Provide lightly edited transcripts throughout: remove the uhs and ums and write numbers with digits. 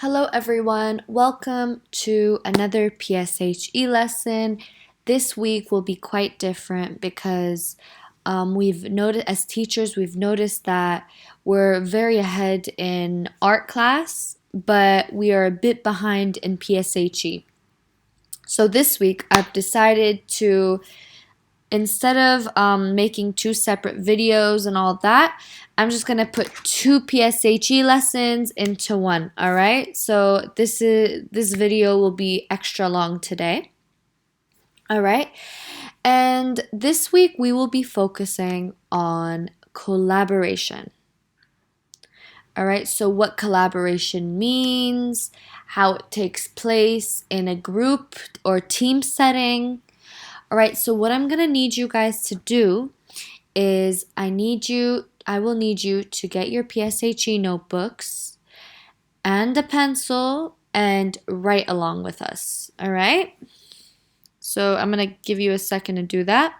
Hello everyone, welcome to another PSHE lesson. This week will be quite different because we've noticed, as teachers, we've noticed that we're very ahead in art class, but we are a bit behind in PSHE. So this week I've decided to, instead of making two separate videos and all that, I'm just gonna put two PSHE lessons into one. All right. So this video will be extra long today. All right. And this week we will be focusing on collaboration. All right. So what collaboration means, how it takes place in a group or team setting. All right, so what I'm going to need you guys to do is I will need you to get your PSHE notebooks and a pencil and write along with us. All right? So I'm going to give you a second to do that.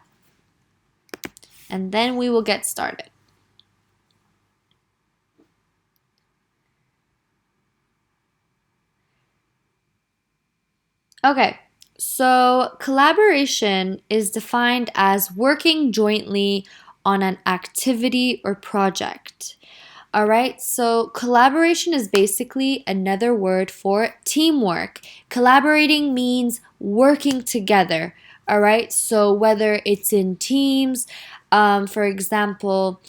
And then we will get started. Okay. So, collaboration is defined as working jointly on an activity or project. All right, so collaboration is basically another word for teamwork. Collaborating means working together. All right, so whether it's in teams, for example,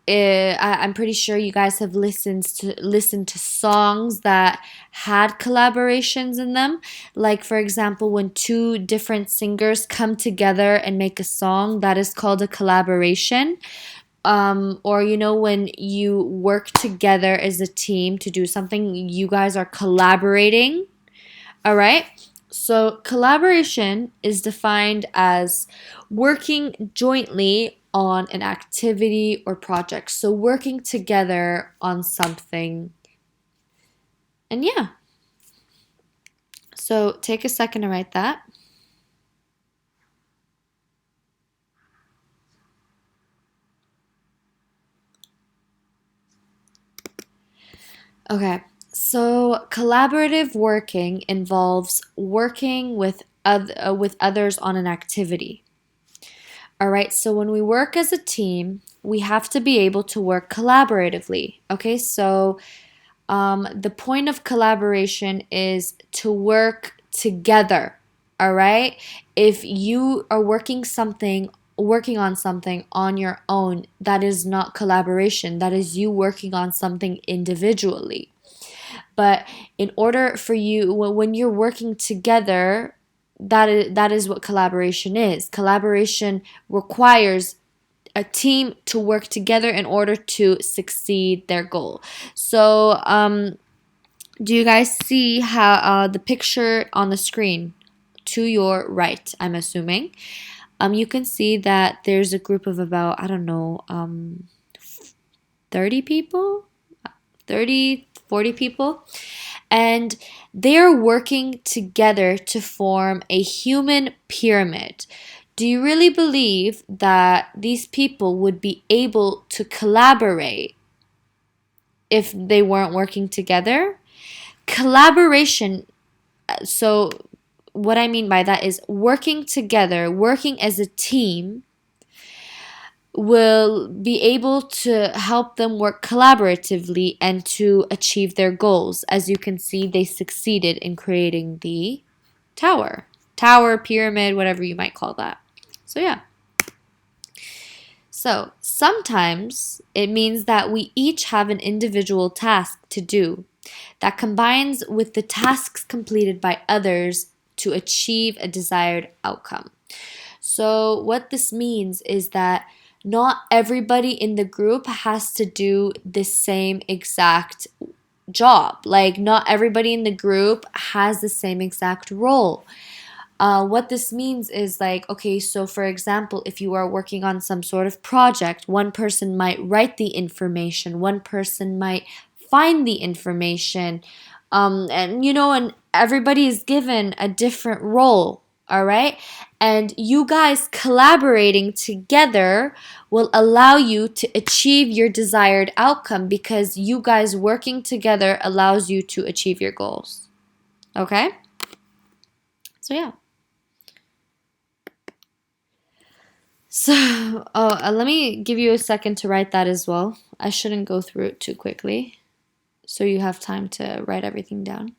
I'm pretty sure you guys have listened to songs that had collaborations in them. Like for example, when two different singers come together and make a song, that is called a collaboration. Or when you work together as a team to do something, you guys are collaborating. All right. So collaboration is defined as working jointly on an activity or project. So working together on something. And yeah. So take a second to write that. Okay. So collaborative working involves working with others on an activity. All right, so when we work as a team, we have to be able to work collaboratively. Okay, so the point of collaboration is to work together. All right, if you are working on something on your own, that is not collaboration. That is you working on something individually. But in order for you, when you're working together, that is what collaboration is. Collaboration requires a team to work together in order to succeed their goal. So, do you guys see how the picture on the screen to your right? I'm assuming. You can see that there's a group of about, I don't know, 30 people, 30, 40 people, and they're working together to form a human pyramid. Do you really believe that these people would be able to collaborate if they weren't working together? Collaboration, so what I mean by that is working together, working as a team will be able to help them work collaboratively and to achieve their goals. As you can see, they succeeded in creating the tower, pyramid, whatever you might call that. So, yeah. So, sometimes it means that we each have an individual task to do that combines with the tasks completed by others to achieve a desired outcome. So, what this means is that not everybody in the group has to do the same exact job. Like, not everybody in the group has the same exact role. What this means is like, okay, so for example, if you are working on some sort of project, one person might write the information, one person might find the information, and everybody is given a different role. All right. And you guys collaborating together will allow you to achieve your desired outcome because you guys working together allows you to achieve your goals. Okay? So, yeah. So, let me give you a second to write that as well. I shouldn't go through it too quickly, so you have time to write everything down.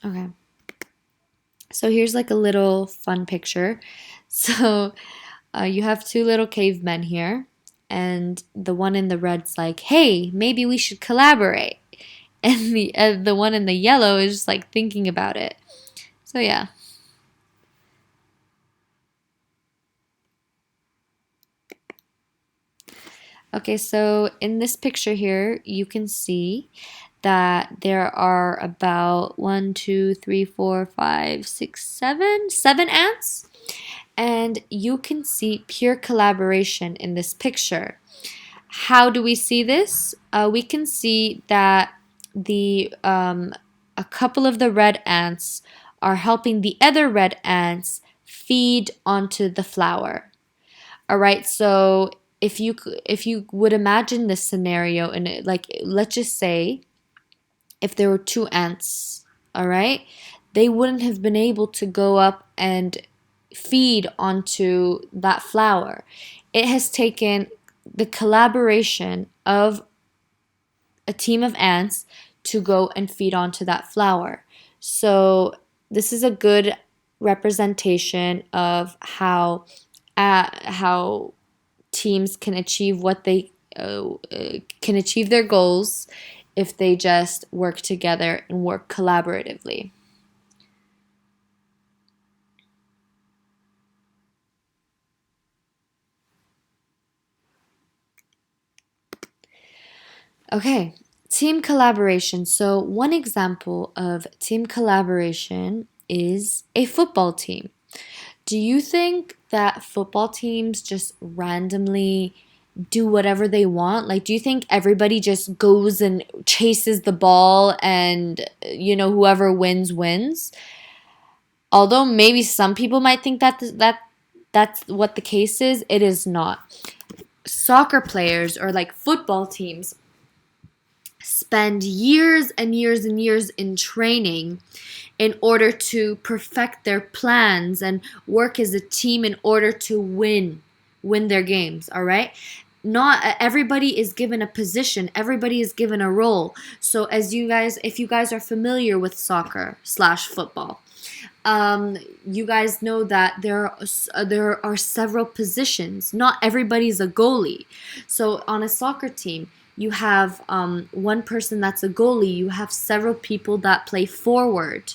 Okay. So here's like a little fun picture. So you have two little cavemen here, and the one in the red's like, "Hey, maybe we should collaborate," and the one in the yellow is just like thinking about it. So yeah. Okay, so in this picture here, you can see that there are about 7 ants, and you can see pure collaboration in this picture. How do we see this? We can see that a couple of the red ants are helping the other red ants feed onto the flower. All right, so if you would imagine this scenario, and like let's just say if there were two ants, all right, they wouldn't have been able to go up and feed onto that flower. It has taken the collaboration of a team of ants to go and feed onto that flower. So this is a good representation of how teams can achieve what they can achieve their goals if they just work together and work collaboratively. Okay, team collaboration. So, one example of team collaboration is a football team. Do you think that football teams just randomly do whatever they want? Like, do you think everybody just goes and chases the ball and, whoever wins wins? Although maybe some people might think that's what the case is, it is not. Soccer players or like football teams spend years and years and years in training in order to perfect their plans and work as a team in order to win their games, all right? Not everybody is given a position, everybody is given a role. So if you guys are familiar with soccer slash football, you guys know that there are several positions. Not everybody's a goalie. So on a soccer team, you have one person that's a goalie. You have several people that play forward.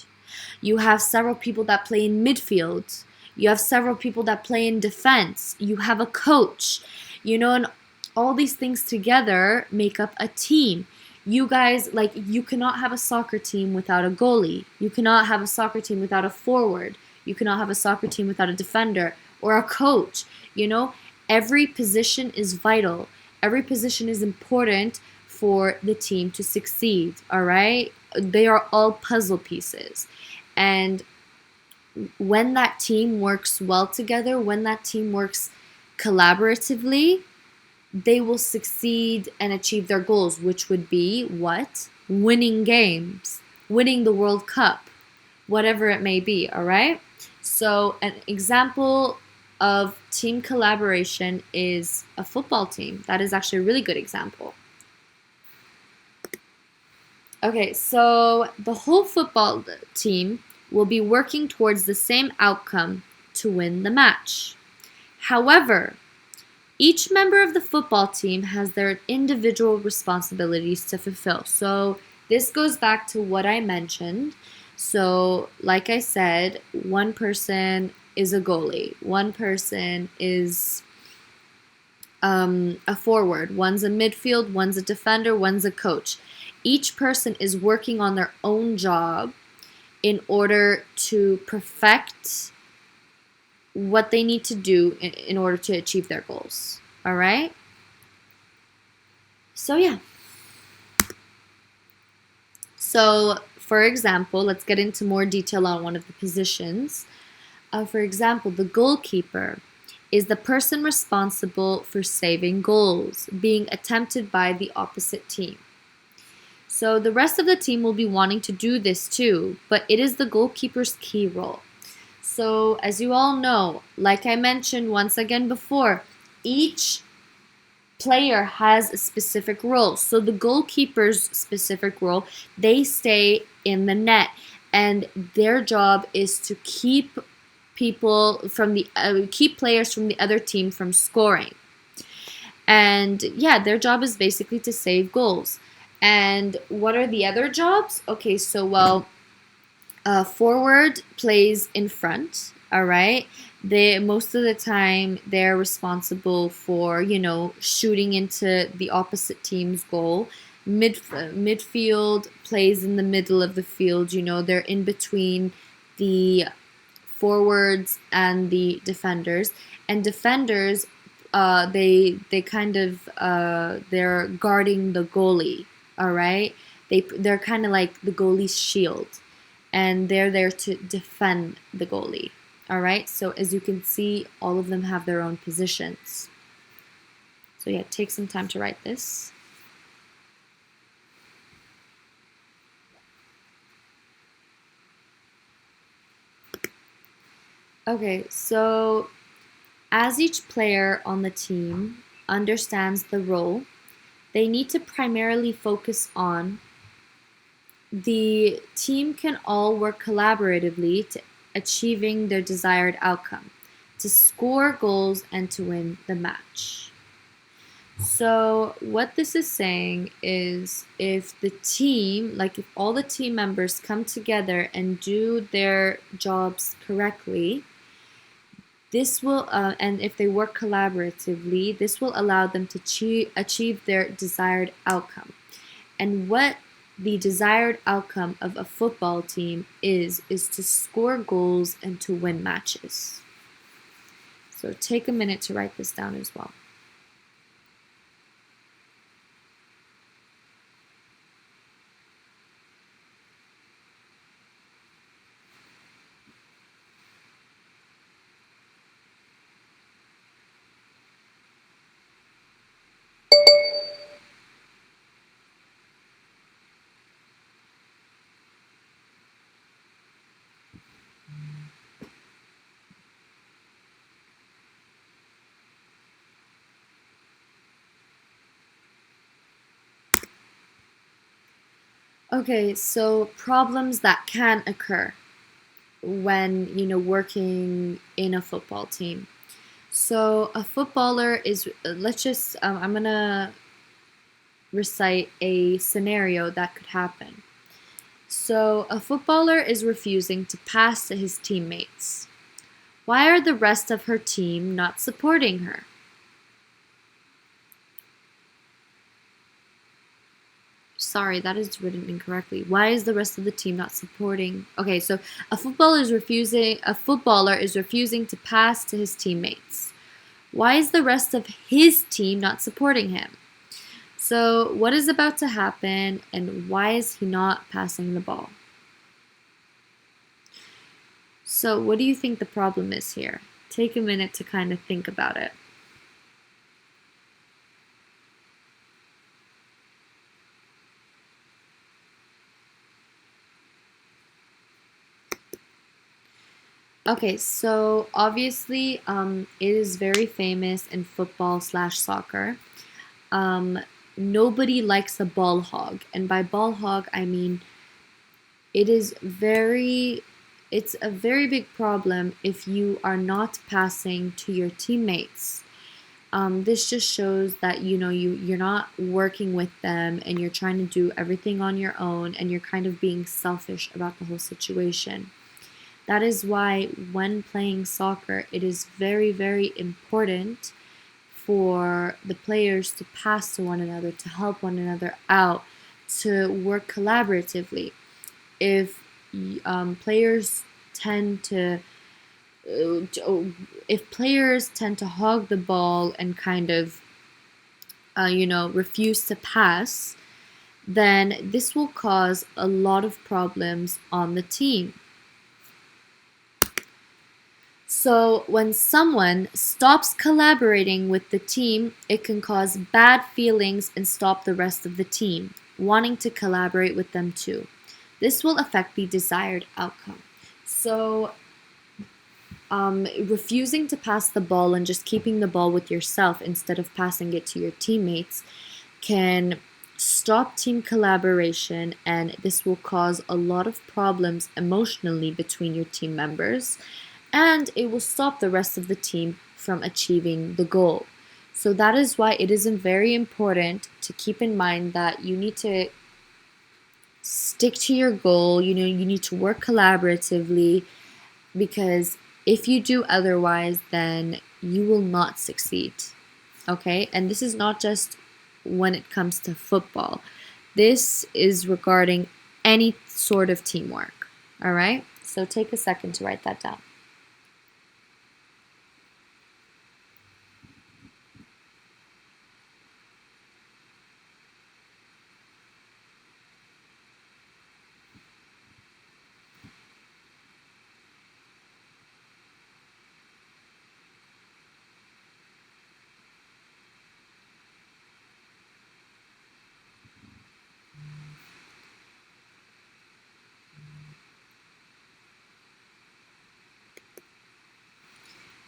You have several people that play in midfield. You have several people that play in defense. You have a coach. And all these things together make up a team. You guys, like, you cannot have a soccer team without a goalie. You cannot have a soccer team without a forward. You cannot have a soccer team without a defender or a coach. Every position is vital. Every position is important for the team to succeed, all right? They are all puzzle pieces. And when that team works well together, when that team works collaboratively, they will succeed and achieve their goals, which would be what? Winning games, winning the World Cup, whatever it may be, all right? So, an example of team collaboration is a football team. That is actually a really good example. Okay, so the whole football team will be working towards the same outcome to win the match. However, each member of the football team has their individual responsibilities to fulfill. So this goes back to what I mentioned. So, like I said, one person is a goalie, one person is a forward, one's a midfield, one's a defender, one's a coach. Each person is working on their own job in order to perfect what they need to do in order to achieve their goals. All right? So, yeah. So, for example, let's get into more detail on one of the positions. For example, the goalkeeper is the person responsible for saving goals being attempted by the opposite team. So the rest of the team will be wanting to do this too, but it is the goalkeeper's key role. So, as you all know, like I mentioned once again before, each player has a specific role. So the goalkeeper's specific role, they stay in the net, and their job is to keep keep players from the other team from scoring. And yeah, their job is basically to save goals. And what are the other jobs? Okay, so forward plays in front. All right, they most of the time they're responsible for shooting into the opposite team's goal. Midfield plays in the middle of the field. They're in between the forwards and the defenders. And defenders, they kind of they're guarding the goalie. All right, they're kind of like the goalie's shield, and they're there to defend the goalie. All right, so as you can see, all of them have their own positions. So yeah, take some time to write this. Okay, so as each player on the team understands the role, they need to primarily focus on the team can all work collaboratively to achieving their desired outcome, to score goals and to win the match. So what this is saying is if the team, like if all the team members come together and do their jobs correctly, this will, and if they work collaboratively, this will allow them to achieve their desired outcome. And what the desired outcome of a football team is to score goals and to win matches. So take a minute to write this down as well. Okay, so problems that can occur when working in a football team. So a footballer is, let's just, I'm gonna recite a scenario that could happen. So a footballer is refusing to pass to his teammates. Why are the rest of her team not supporting her? Sorry, that is written incorrectly. Why is the rest of the team not supporting? Okay, so a footballer is refusing to pass to his teammates. Why is the rest of his team not supporting him? So, what is about to happen and why is he not passing the ball? So, what do you think the problem is here? Take a minute to kind of think about it. Okay, so obviously, it is very famous in football/soccer. Um, Nobody likes a ball hog, and by ball hog, I mean it is very, it's a very big problem if you are not passing to your teammates. This just shows that you're not working with them and you're trying to do everything on your own and you're kind of being selfish about the whole situation. That is why when playing soccer, it is very, very important for the players to pass to one another, to help one another out, to work collaboratively. If players tend to if players tend to hog the ball and kind of refuse to pass, then this will cause a lot of problems on the team. So when someone stops collaborating with the team, it can cause bad feelings and stop the rest of the team wanting to collaborate with them too. This will affect the desired outcome. So refusing to pass the ball and just keeping the ball with yourself instead of passing it to your teammates can stop team collaboration, and this will cause a lot of problems emotionally between your team members, and it will stop the rest of the team from achieving the goal. So that is why it is very important to keep in mind that you need to stick to your goal. You need to work collaboratively, because if you do otherwise, then you will not succeed. Okay? And this is not just when it comes to football. This is regarding any sort of teamwork. All right? So take a second to write that down.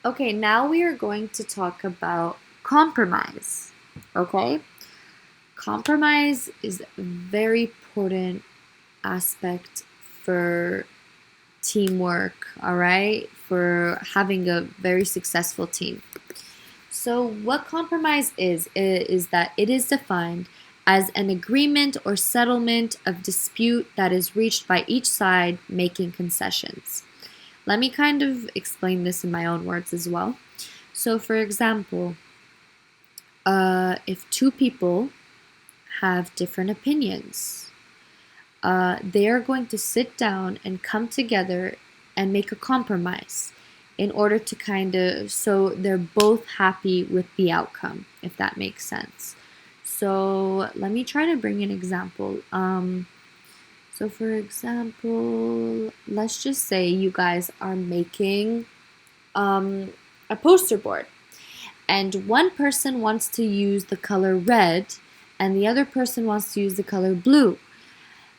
Okay, now we are going to talk about compromise. Okay? Compromise is a very important aspect for teamwork, all right? For having a very successful team. So, what compromise is that it is defined as an agreement or settlement of dispute that is reached by each side making concessions. Let me kind of explain this in my own words as well. So, for example, if two people have different opinions, they are going to sit down and come together and make a compromise in order to kind of, so they're both happy with the outcome, if that makes sense. So let me try to bring an example. So for example, let's just say you guys are making a poster board, and one person wants to use the color red and the other person wants to use the color blue.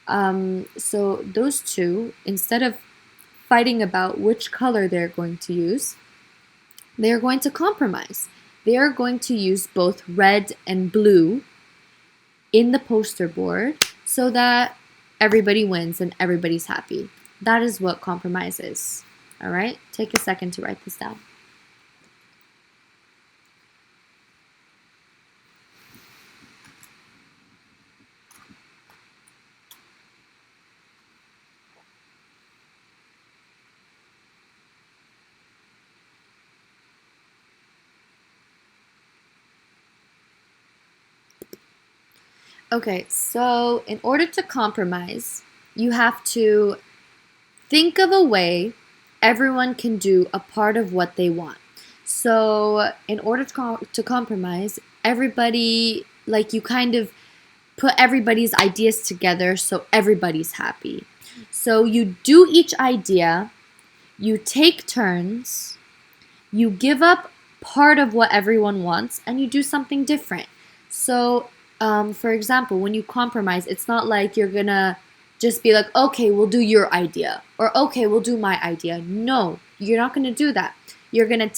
So those two, instead of fighting about which color they're going to use, they're going to compromise. They are going to use both red and blue in the poster board so that everybody wins and everybody's happy. That is what compromise is. All right? Take a second to write this down. Okay, so in order to compromise, you have to think of a way everyone can do a part of what they want. So, in order to compromise, everybody, like you kind of put everybody's ideas together so everybody's happy. So, you do each idea, you take turns, you give up part of what everyone wants, and you do something different. So, for example, when you compromise, it's not like you're gonna just be like, okay, we'll do your idea, or okay, we'll do my idea. No, you're not gonna do that. You're gonna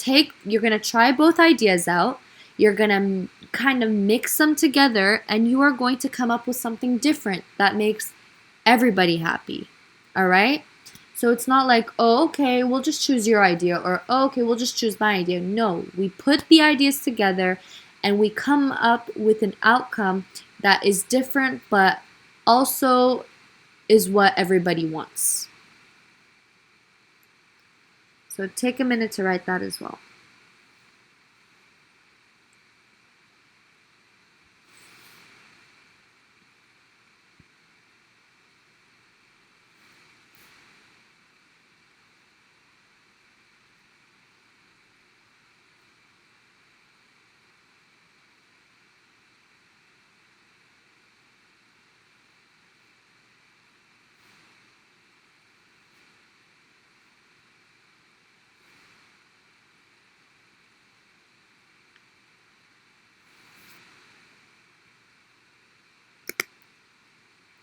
try both ideas out, you're gonna kind of mix them together, and you are going to come up with something different that makes everybody happy. All right? So it's not like, oh, okay, we'll just choose your idea, or oh, okay, we'll just choose my idea. No, we put the ideas together and we come up with an outcome that is different but also is what everybody wants. So take a minute to write that as well.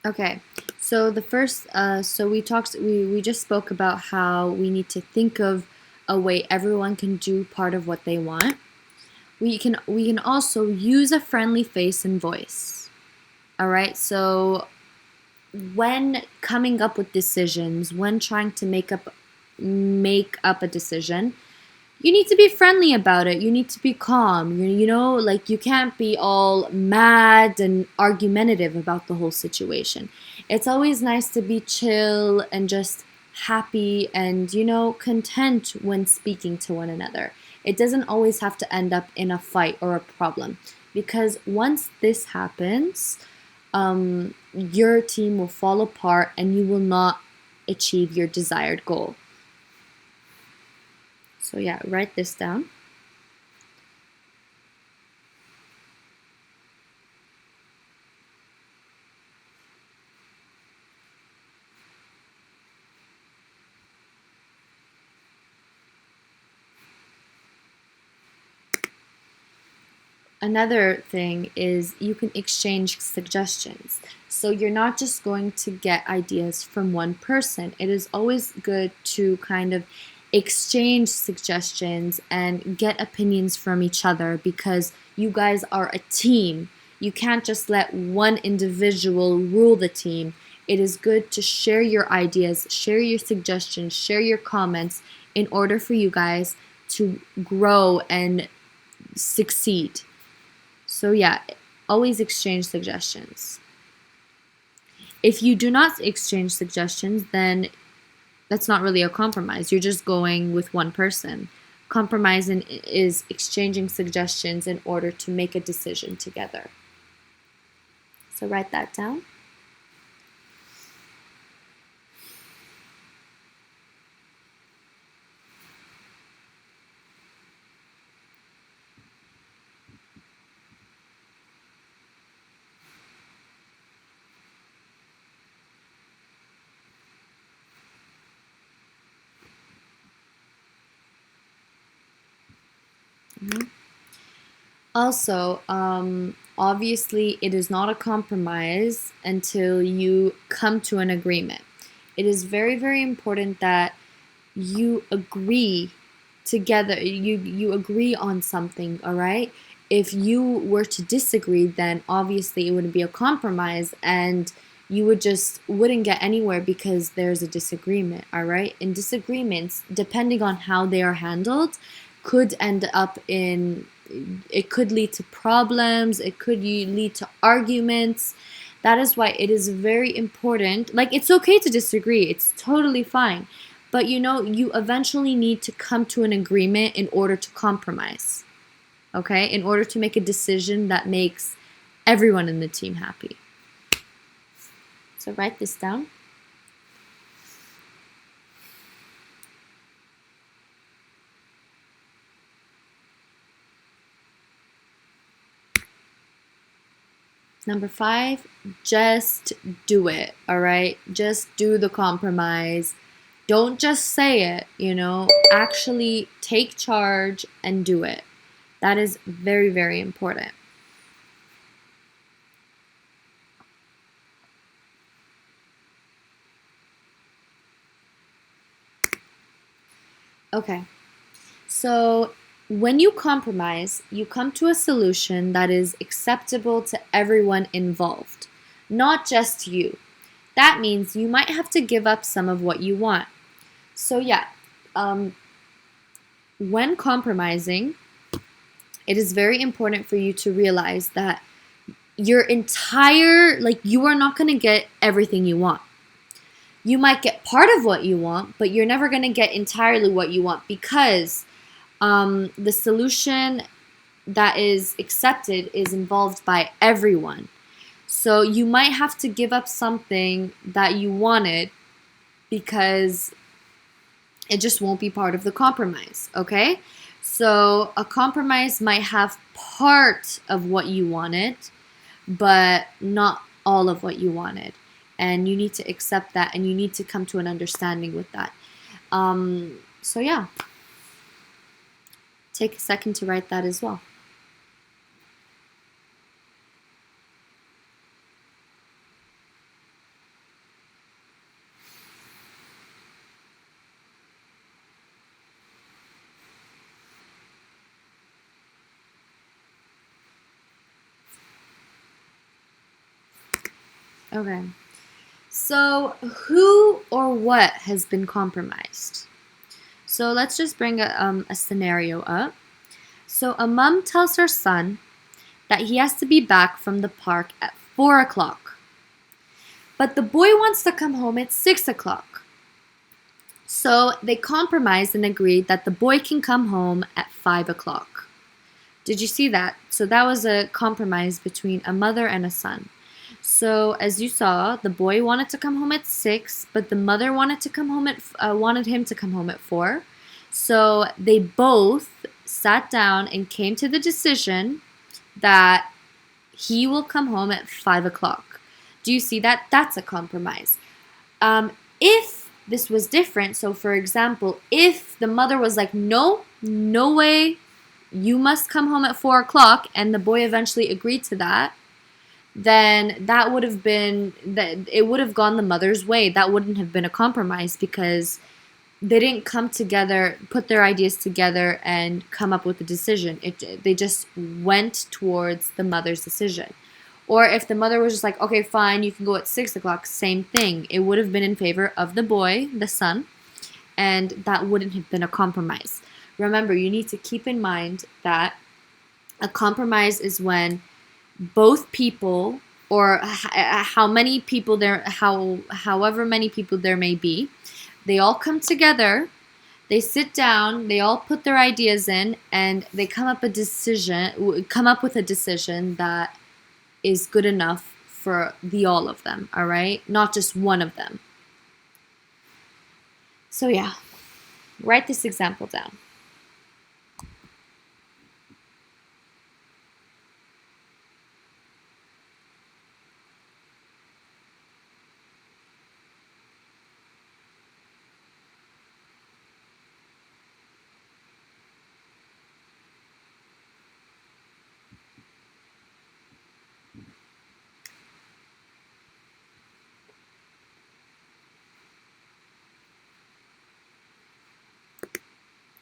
Okay, so the first, we just spoke about how we need to think of a way everyone can do part of what they want. We can also use a friendly face and voice. All right, so when coming up with decisions, when trying to make up a decision, you need to be friendly about it. You need to be calm. Like you can't be all mad and argumentative about the whole situation. It's always nice to be chill and just happy and, content when speaking to one another. It doesn't always have to end up in a fight or a problem because once this happens, your team will fall apart and you will not achieve your desired goal. So, yeah, write this down. Another thing is you can exchange suggestions. So you're not just going to get ideas from one person. It is always good to kind of exchange suggestions and get opinions from each other because you guys are a team. You can't just let one individual rule the team. It is good to share your ideas, share your suggestions, share your comments in order for you guys to grow and succeed. So, yeah, always exchange suggestions. If you do not exchange suggestions, then that's not really a compromise. You're just going with one person. Compromising is exchanging suggestions in order to make a decision together. So, write that down. Mhm. Also, obviously, it is not a compromise until you come to an agreement. It is very, very important that you agree together. You agree on something, all right? If you were to disagree, then obviously it wouldn't be a compromise, and you wouldn't get anywhere because there's a disagreement, all right? And disagreements, depending on how they are handled, could end up in it could lead to problems, it could lead to arguments. That is why it is very important. Like, it's okay to disagree, it's totally fine. But you eventually need to come to an agreement in order to compromise, okay? In order to make a decision that makes everyone in the team happy. So write this down. Number 5, just do it, all right? Just do the compromise. Don't just say it, actually take charge and do it. That is very, very important. Okay, so when you compromise, you come to a solution that is acceptable to everyone involved, not just you. That means you might have to give up some of what you want. So, yeah, um, when compromising, it is very important for you to realize that you are not going to get everything you want. You might get part of what you want, but you're never going to get entirely what you want because the solution that is accepted is involved by everyone. So you might have to give up something that you wanted because it just won't be part of the compromise, okay? So a compromise might have part of what you wanted, but not all of what you wanted. And you need to accept that and you need to come to an understanding with that. So, yeah, take a second to write that as well. Okay. So, who or what has been compromised? So, let's just bring a scenario up. So, a mom tells her son that he has to be back from the park at 4 o'clock, but the boy wants to come home at 6 o'clock. So, they compromised and agreed that the boy can come home at 5 o'clock. Did you see that? So, that was a compromise between a mother and a son. So as you saw, the boy wanted to come home at 6, but the mother wanted him to come home at 4. So they both sat down and came to the decision that he will come home at 5 o'clock. Do you see that? That's a compromise. If this was different, so for example, if the mother was like, no, no way, you must come home at 4 o'clock, and the boy eventually agreed to that, then that would have been that it would have gone the mother's way. That wouldn't have been a compromise because they didn't come together, put their ideas together, and come up with a decision. They just went towards the mother's decision. Or if the mother was just like, okay, fine, you can go at 6 o'clock, same thing. It would have been in favor of the boy, the son, and that wouldn't have been a compromise. Remember, you need to keep in mind that a compromise is when both people, or how many people there, however many people there may be, they all come together, they sit down, they all put their ideas in, and they come up with a decision that is good enough for the all of them, all right? Not just one of them. So yeah, write this example down.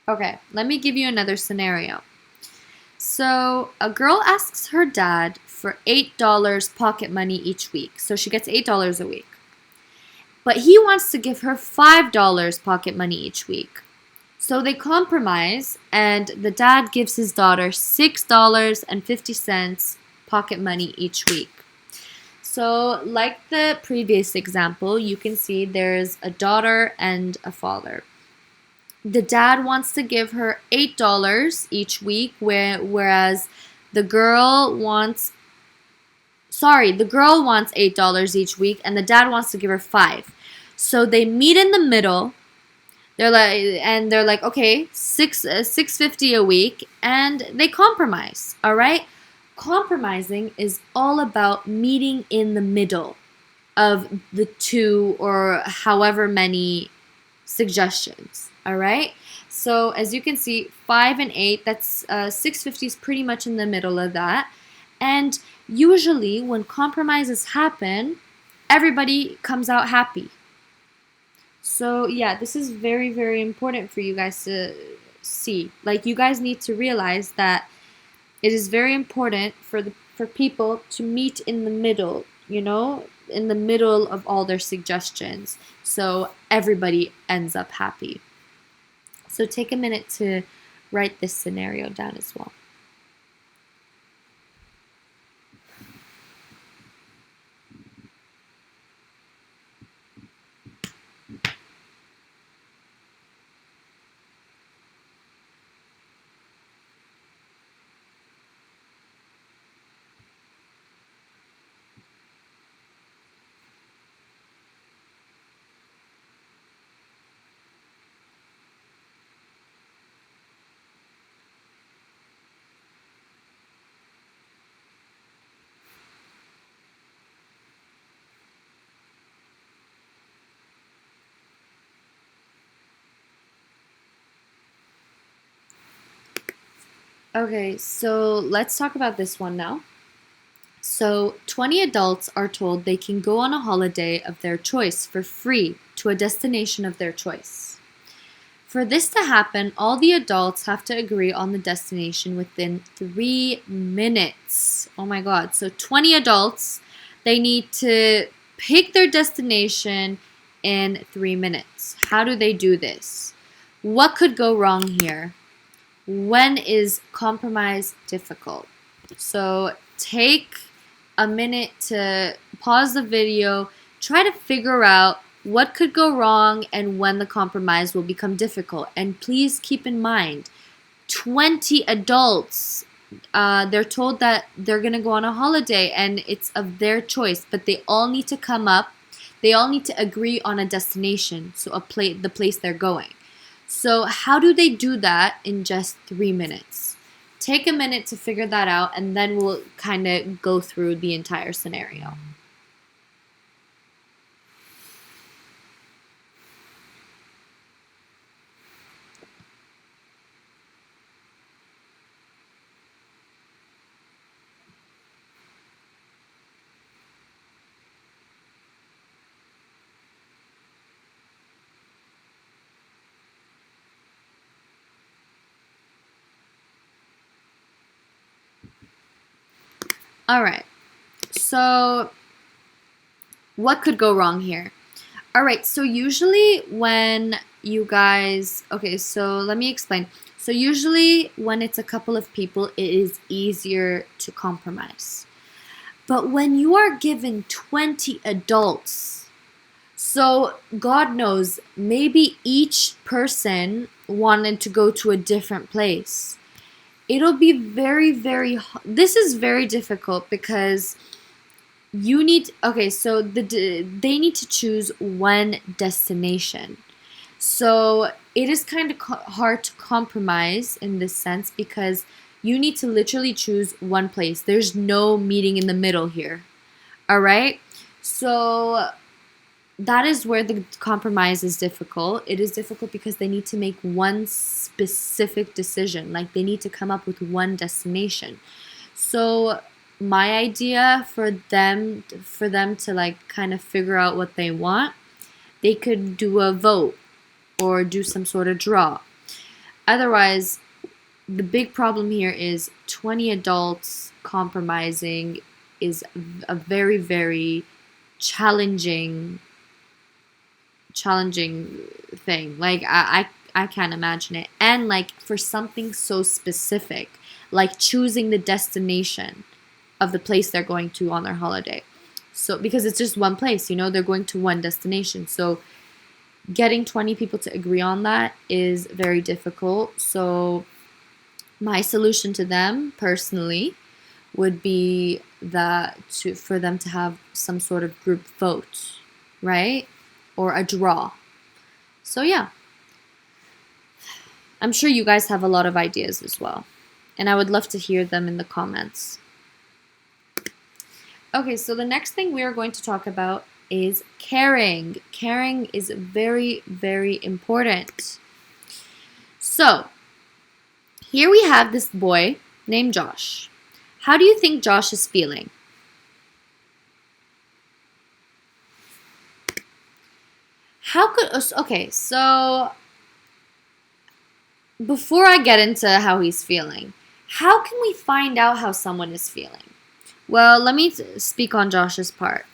Okay, let me give you another scenario. So, a girl asks her dad for $8 pocket money each week. So, she gets $8 a week. But he wants to give her $5 pocket money each week. So, they compromise, and the dad gives his daughter $6.50 pocket money each week. So, like the previous example, you can see there's a daughter and a father. The dad wants to give her $8 each week, whereas the girl wants $8 each week, and the dad wants to give her 5. So they meet in the middle. They're like, okay, 650 a week, and they compromise. All right, compromising is all about meeting in the middle of the two or however many suggestions. All right, so as you can see, 5 and 8, that's 650 is pretty much in the middle of that. And usually when compromises happen, everybody comes out happy. So yeah, this is very, very important for you guys to see. Like, you guys need to realize that it is very important for people to meet in the middle, in the middle of all their suggestions, so everybody ends up happy. So take a minute to write this scenario down as well. Okay, so let's talk about this one now. So, 20 adults are told they can go on a holiday of their choice for free to a destination of their choice. For this to happen, all the adults have to agree on the destination within 3 minutes. Oh my god. So 20 adults, they need to pick their destination in 3 minutes. How do they do this? What could go wrong here? When is compromise difficult? So take a minute to pause the video, try to figure out what could go wrong and when the compromise will become difficult. And please keep in mind, 20 adults, they're told that they're going to go on a holiday and it's of their choice, but they all need to come up, they all need to agree on a destination, so the place they're going. So how do they do that in just 3 minutes? Take a minute to figure that out, and then we'll kind of go through the entire scenario. All right. So what could go wrong here? All right, so usually when you guys, okay, so let me explain. So usually when it's a couple of people, it is easier to compromise. But when you are given 20 adults, so God knows, maybe each person wanted to go to a different place. It'll be this is very difficult because you need, okay, so they need to choose one destination. So it is kind of hard to compromise in this sense because you need to literally choose one place. There's no meeting in the middle here. All right? So that is where the compromise is difficult. It is difficult because they need to make one specific decision. Like they need to come up with one destination. So my idea for them to like kind of figure out what they want, they could do a vote or do some sort of draw. Otherwise, the big problem here is 20 adults compromising is a very, very challenging thing. Like I can't imagine it. And like for something so specific, like choosing the destination of the place they're going to on their holiday. So because it's just one place, you know, they're going to one destination. So getting 20 people to agree on that is very difficult. So my solution to them personally would be for them to have some sort of group vote, right? Or a draw. So yeah. I'm sure you guys have a lot of ideas as well. And I would love to hear them in the comments. Okay, so the next thing we are going to talk about is caring. Caring is very, very important. So, here we have this boy named Josh. How do you think Josh is feeling? Okay, so before I get into how he's feeling, how can we find out how someone is feeling? Well, let me speak on Josh's part.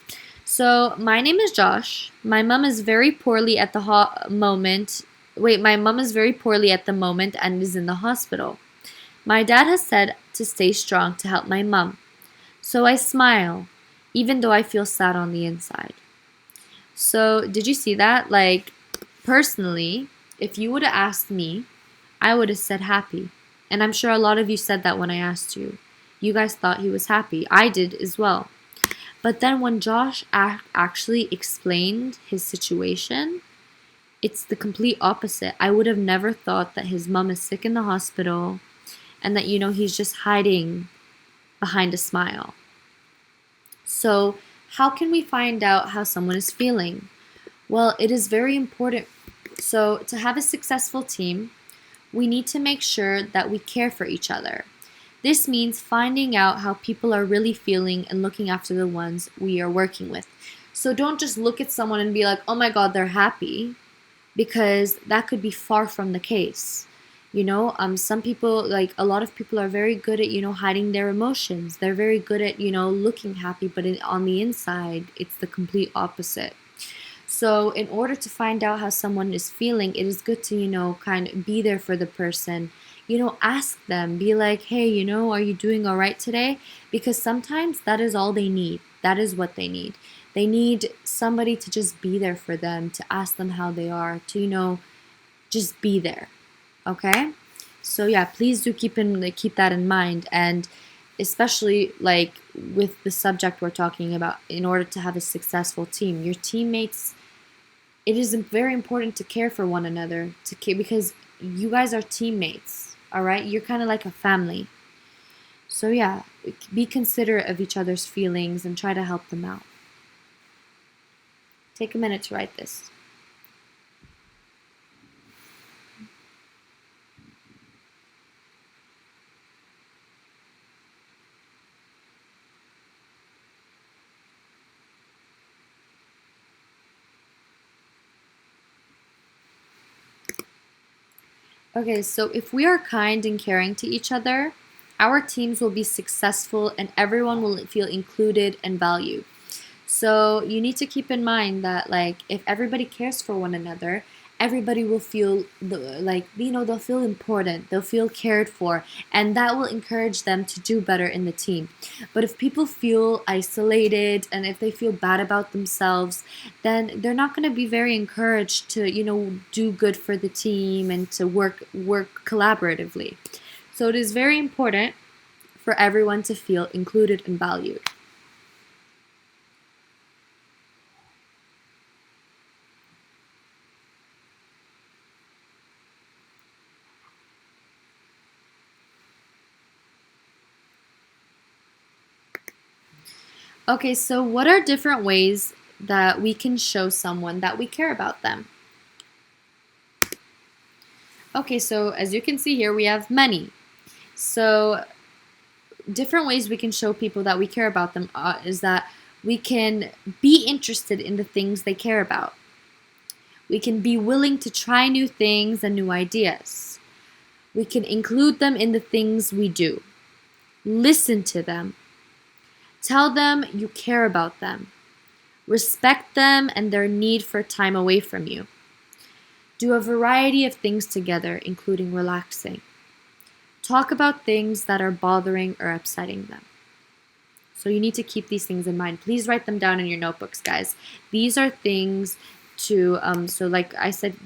So, my name is Josh. My mom is very poorly at the moment. My mom is very poorly at the moment and is in the hospital. My dad has said to stay strong to help my mom. So I smile, even though I feel sad on the inside. So, did you see that? Like, personally, if you would have asked me, I would have said happy. And I'm sure a lot of you said that when I asked you. You guys thought he was happy. I did as well. But then when Josh actually explained his situation, it's the complete opposite. I would have never thought that his mom is sick in the hospital and that, you know, he's just hiding behind a smile. So, how can we find out how someone is feeling? Well, it is very important. So, to have a successful team, we need to make sure that we care for each other. This means finding out how people are really feeling and looking after the ones we are working with. So don't just look at someone and be like, oh my God, they're happy, because that could be far from the case. Some people, like a lot of people, are very good at hiding their emotions. They're very good at looking happy, but on the inside it's the complete opposite. So in order to find out how someone is feeling, it is good to kind of be there for the person. Ask them, be like, hey, are you doing all right today? Because sometimes that is all they need. That is what they need. They need somebody to just be there for them, to ask them how they are, to just be there. Okay? So yeah, please do keep that in mind, and especially like with the subject we're talking about, in order to have a successful team, your teammates, it is very important to care for one another, to care, because you guys are teammates. All right? You're kind of like a family. So yeah, be considerate of each other's feelings and try to help them out. Take a minute to write this. Okay, so if we are kind and caring to each other, our teams will be successful and everyone will feel included and valued. So you need to keep in mind that, like, if everybody cares for one another, everybody will feel they'll feel important, they'll feel cared for, and that will encourage them to do better in the team. But if people feel isolated and if they feel bad about themselves, then they're not going to be very encouraged to do good for the team and to work collaboratively. So it is very important for everyone to feel included and valued. Okay, so what are different ways that we can show someone that we care about them? Okay, so as you can see here, we have many. So different ways we can show people that we care about them is that we can be interested in the things they care about. We can be willing to try new things and new ideas. We can include them in the things we do. Listen to them. Tell them you care about them. Respect them and their need for time away from you. Do a variety of things together, including relaxing. Talk about things that are bothering or upsetting them. So you need to keep these things in mind. Please write them down in your notebooks, guys. These are things to, so like I said,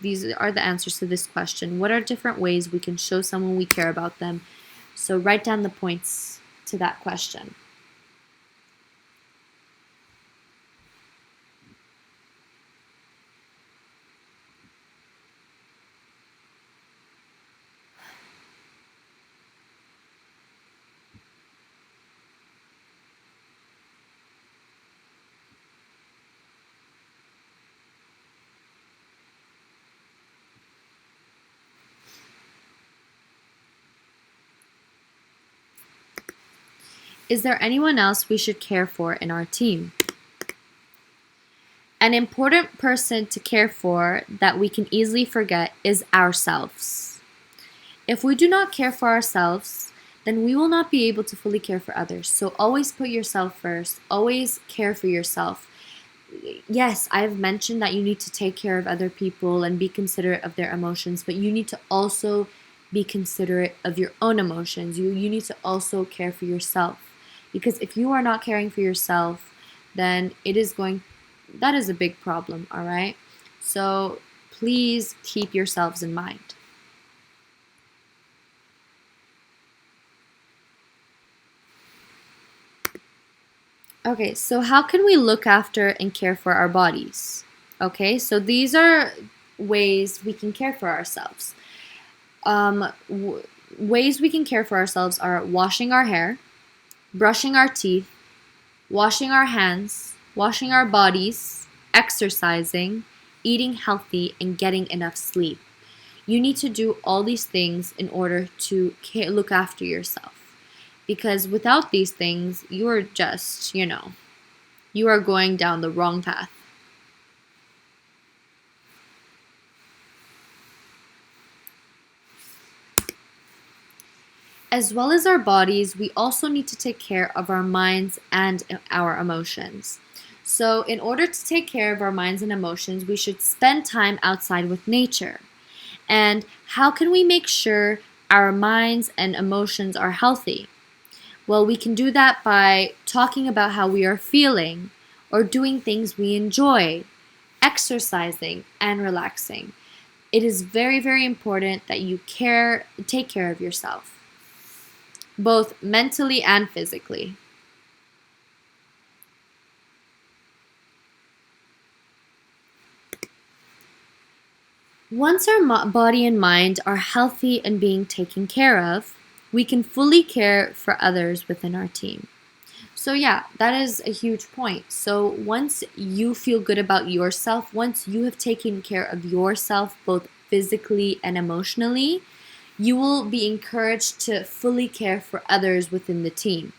these are the answers to this question. What are different ways we can show someone we care about them? So write down the points to that question. Is there anyone else we should care for in our team? An important person to care for that we can easily forget is ourselves. If we do not care for ourselves, then we will not be able to fully care for others. So always put yourself first. Always care for yourself. Yes, I've mentioned that you need to take care of other people and be considerate of their emotions, but you need to also be considerate of your own emotions. You need to also care for yourself. Because if you are not caring for yourself, then that is a big problem, all right? So please keep yourselves in mind. Okay, so how can we look after and care for our bodies? Okay, so these are ways we can care for ourselves. Ways we can care for ourselves are washing our hair, brushing our teeth, washing our hands, washing our bodies, exercising, eating healthy, and getting enough sleep. You need to do all these things in order to look after yourself. Because without these things, you are just, you are going down the wrong path. As well as our bodies, we also need to take care of our minds and our emotions. So, in order to take care of our minds and emotions, we should spend time outside with nature. And how can we make sure our minds and emotions are healthy? Well, we can do that by talking about how we are feeling or doing things we enjoy, exercising, and relaxing. It is very, very important that you take care of yourself, both mentally and physically. Once our body and mind are healthy and being taken care of, we can fully care for others within our team. So, yeah, that is a huge point. So, once you feel good about yourself, once you have taken care of yourself both physically and emotionally, you will be encouraged to fully care for others within the team.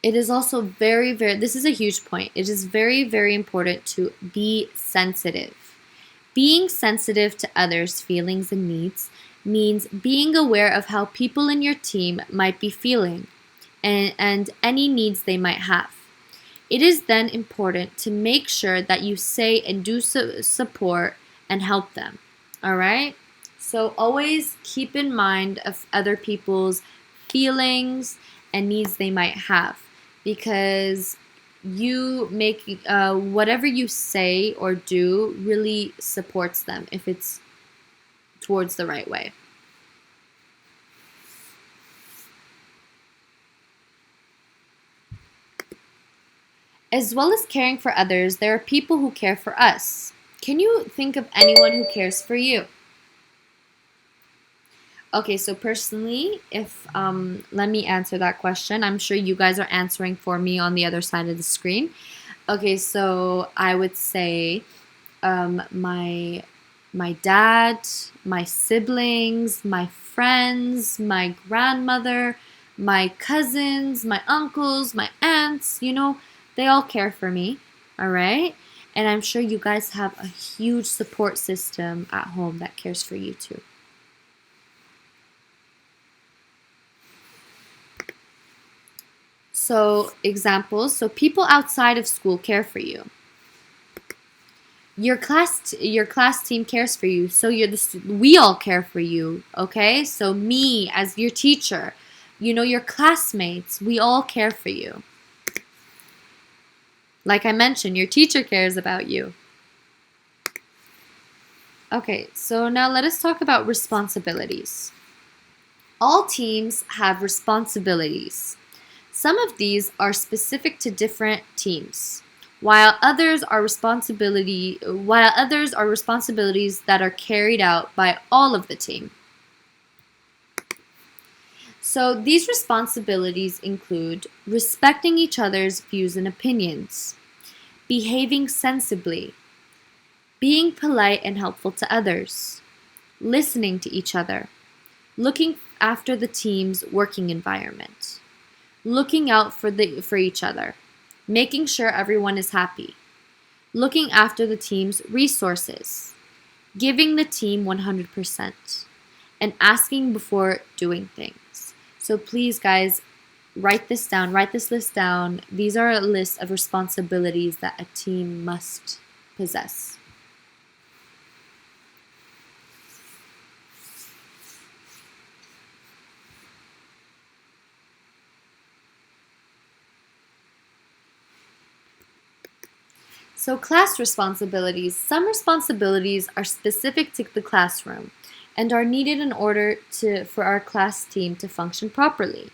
It is also this is a huge point. It is very, very important to be sensitive. Being sensitive to others' feelings and needs means being aware of how people in your team might be feeling and any needs they might have. It is then important to make sure that you say and do support and help them. All right? So always keep in mind of other people's feelings and needs they might have, because you make whatever you say or do really supports them if it's towards the right way. As well as caring for others, there are people who care for us. Can you think of anyone who cares for you? Okay, so personally, if let me answer that question. I'm sure you guys are answering for me on the other side of the screen. Okay, so I would say my dad, my siblings, my friends, my grandmother, my cousins, my uncles, my aunts, they all care for me, all right? And I'm sure you guys have a huge support system at home that cares for you too. So, examples. So, people outside of school care for you. Your class team cares for you. So we all care for you, okay? So me as your teacher, your classmates, we all care for you. Like I mentioned, your teacher cares about you. Okay, so now let us talk about responsibilities. All teams have responsibilities. Some of these are specific to different teams, while others are responsibilities that are carried out by all of the team. So these responsibilities include respecting each other's views and opinions, behaving sensibly, being polite and helpful to others, listening to each other, looking after the team's working environment, looking out for each other, making sure everyone is happy, looking after the team's resources, giving the team 100%, and asking before doing things. So please, guys, write this list down. These are a list of responsibilities that a team must possess. So class responsibilities. Some responsibilities are specific to the classroom and are needed in order for our class team to function properly.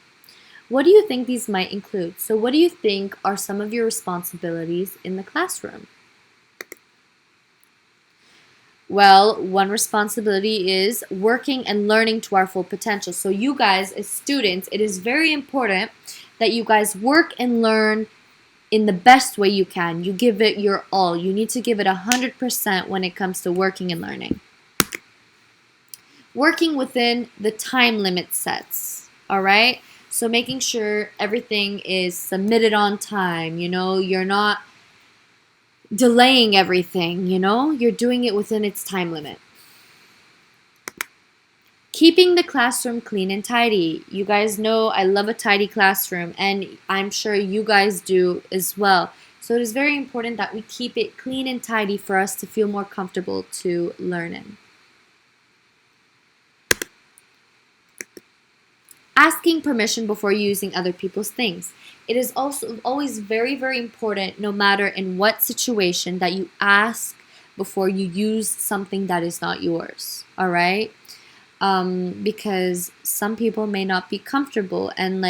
What do you think these might include? So what do you think are some of your responsibilities in the classroom? Well, one responsibility is working and learning to our full potential. So you guys as students, it is very important that you guys work and learn in the best way you can. You give it your all. You need to give it 100% when it comes to working and learning. Working within the time limit sets, all right? So making sure everything is submitted on time. You're not delaying everything, you're doing it within its time limit. Keeping the classroom clean and tidy. You guys know I love a tidy classroom, and I'm sure you guys do as well. So it is very important that we keep it clean and tidy for us to feel more comfortable to learn in. Asking permission before using other people's things. It is also always very, very important, no matter in what situation, that you ask before you use something that is not yours. All right? Because some people may not be comfortable, and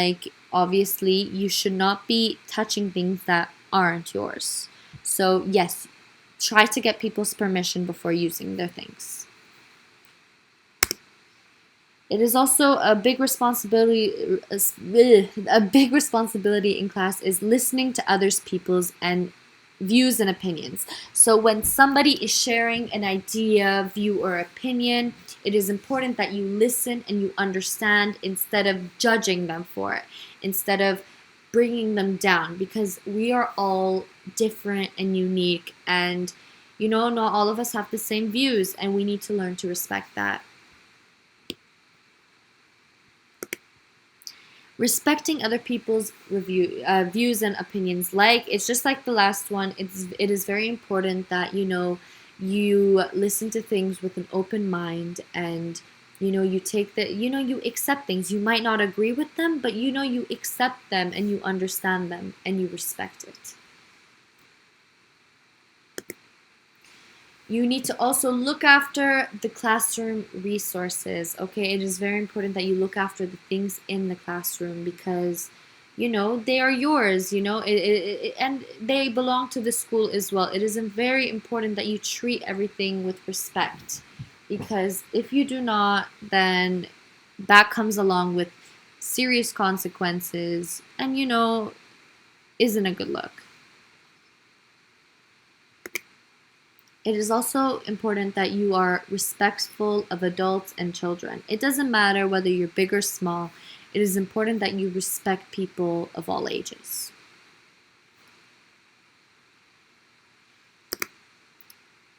obviously you should not be touching things that aren't yours. So yes, try to get people's permission before using their things. It is also a big responsibility in class is listening to others people's and views and opinions. So when somebody is sharing an idea, view, or opinion, it is important that you listen and you understand instead of judging them for it, instead of bringing them down, because we are all different and unique, and not all of us have the same views, and we need to learn to respect that. Respecting other people's views and opinions. It's just like the last one. It is very important that you listen to things with an open mind, and you take you accept things. You might not agree with them, but you accept them and you understand them and you respect it. You need to also look after the classroom resources, okay? It is very important that you look after the things in the classroom, because, they are yours, and they belong to the school as well. It is very important that you treat everything with respect, because if you do not, then that comes along with serious consequences, and, isn't a good look. It is also important that you are respectful of adults and children. It doesn't matter whether you're big or small. It is important that you respect people of all ages.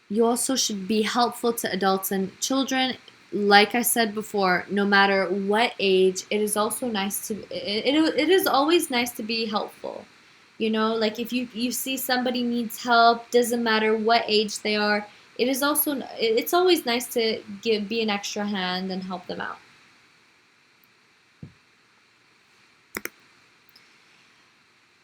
You also should be helpful to adults and children. Like I said before, no matter what age, it is also nice to it is always nice to be helpful. If you see somebody needs help, doesn't matter what age they are, it's always nice to be an extra hand and help them out.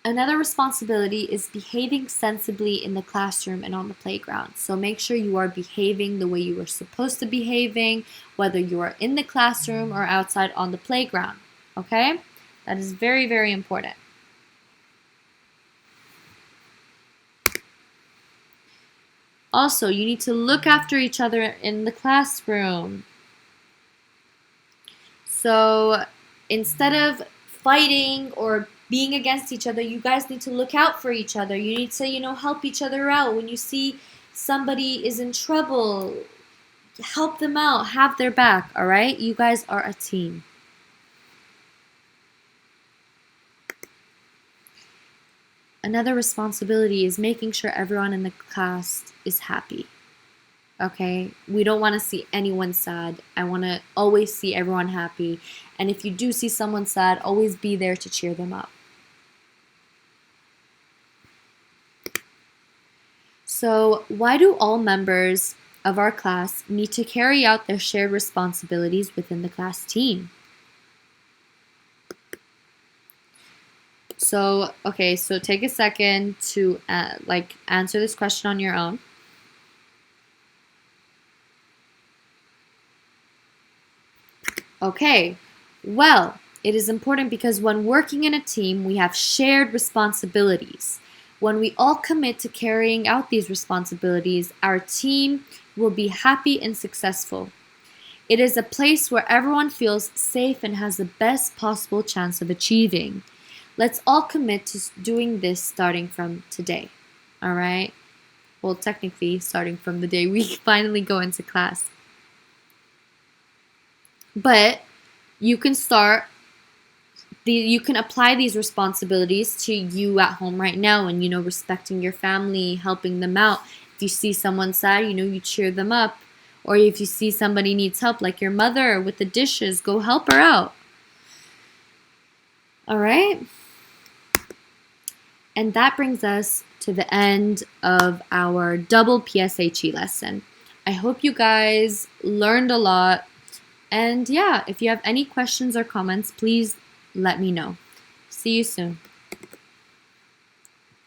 Another responsibility is behaving sensibly in the classroom and on the playground. So make sure you are behaving the way you are supposed to be behaving, whether you are in the classroom or outside on the playground. Okay? That is very, very important. Also, you need to look after each other in the classroom. So instead of fighting or being against each other, you guys need to look out for each other. You need to, help each other out. When you see somebody is in trouble, help them out, have their back, all right? You guys are a team. Another responsibility is making sure everyone in the class is happy. Okay, we don't want to see anyone sad. I want to always see everyone happy. And if you do see someone sad, always be there to cheer them up. So, why do all members of our class need to carry out their shared responsibilities within the class team? So, okay, so take a second to answer this question on your own. Okay, well, it is important because when working in a team, we have shared responsibilities. When we all commit to carrying out these responsibilities, our team will be happy and successful. It is a place where everyone feels safe and has the best possible chance of achieving. Let's all commit to doing this starting from today. All right? Well, technically, starting from the day we finally go into class. But you can start you can apply these responsibilities to you at home right now, and respecting your family, helping them out. If you see someone sad, you cheer them up. Or if you see somebody needs help, like your mother with the dishes, go help her out. All right? And that brings us to the end of our double PSHE lesson. I hope you guys learned a lot. And yeah, if you have any questions or comments, please let me know. See you soon.